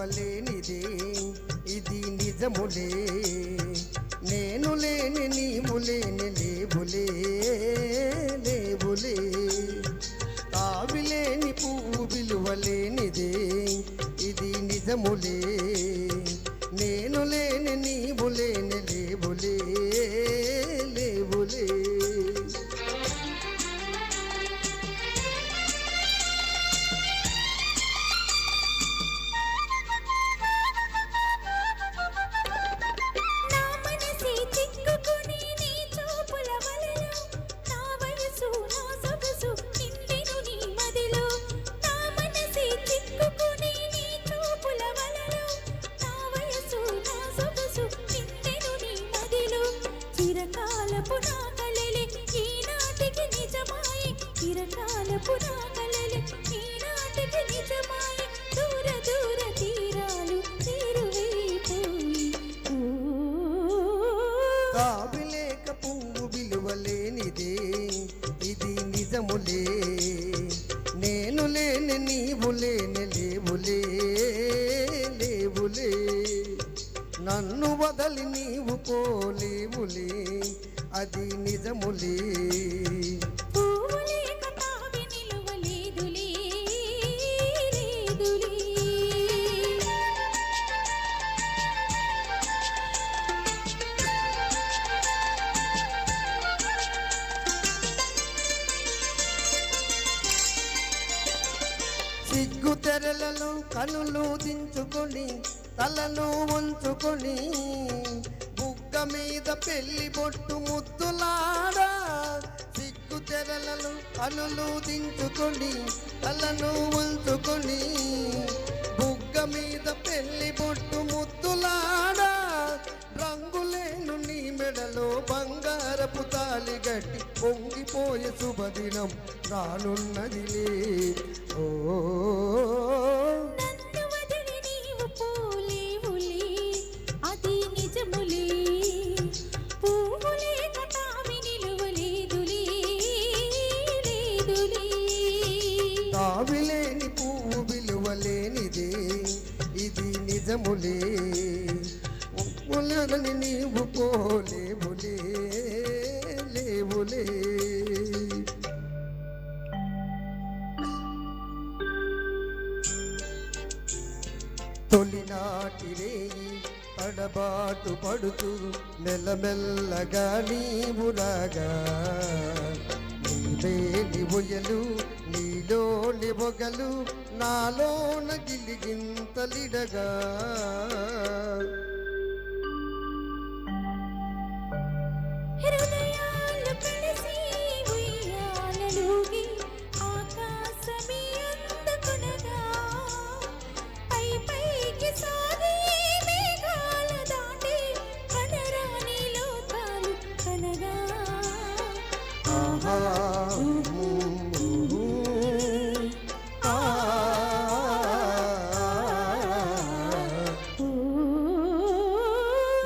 విలువలేనిదే ఇది నిజములే నేను లేని నీవు లేని లేవులే లేవులే తావిలేని పువ్వు విలువలేనిదే ఇది నిజములే నేను లేని నీవు లేని లేవులే లేవులే తావిలేక పువ్వు విలువలేనిదే ఇది నిజములే నేను లేని నీవు లేని లేవులే లేవులే నన్ను వదలి నీవు పోలేవులే అది నిజములే సిగ్గు తెరలలో కనులు దించుకొని తలను ఉంచుకొని బుగ్గ మీద పెళ్లి బొట్టు ముద్దులాడా సిగ్గు తెరలలో కనులు దించుకొని తలను ఉంచుకొని బుగ్గ మీద పెళ్లి బొట్టు ముద్దులాడా రంగులేను నీ మెడలో బంగారపు తాలి గట్టి పొంగిపోయే శుభదినం రానున్నదిలే ఓ తావిలేని పువ్వు విలువలేనిదే ఇది నిజములే ఒప్పులని నీవు పోలేవులే లేవులే తొలినాటి రేయి తడబాటు పడుతూ మెల్లమెల్లగా నీవు రాగా నీవేని ఉయలు నీలోని బొగలు నాలోన గిలిగింతలిడగా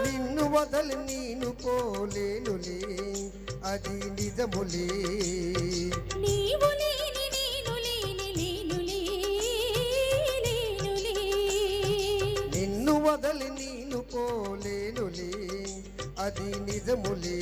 నిన్ను వదలి నేను పోలేనులే అది నిజములే నిన్ను వదలి నేను పోలేనులే అది నిజములే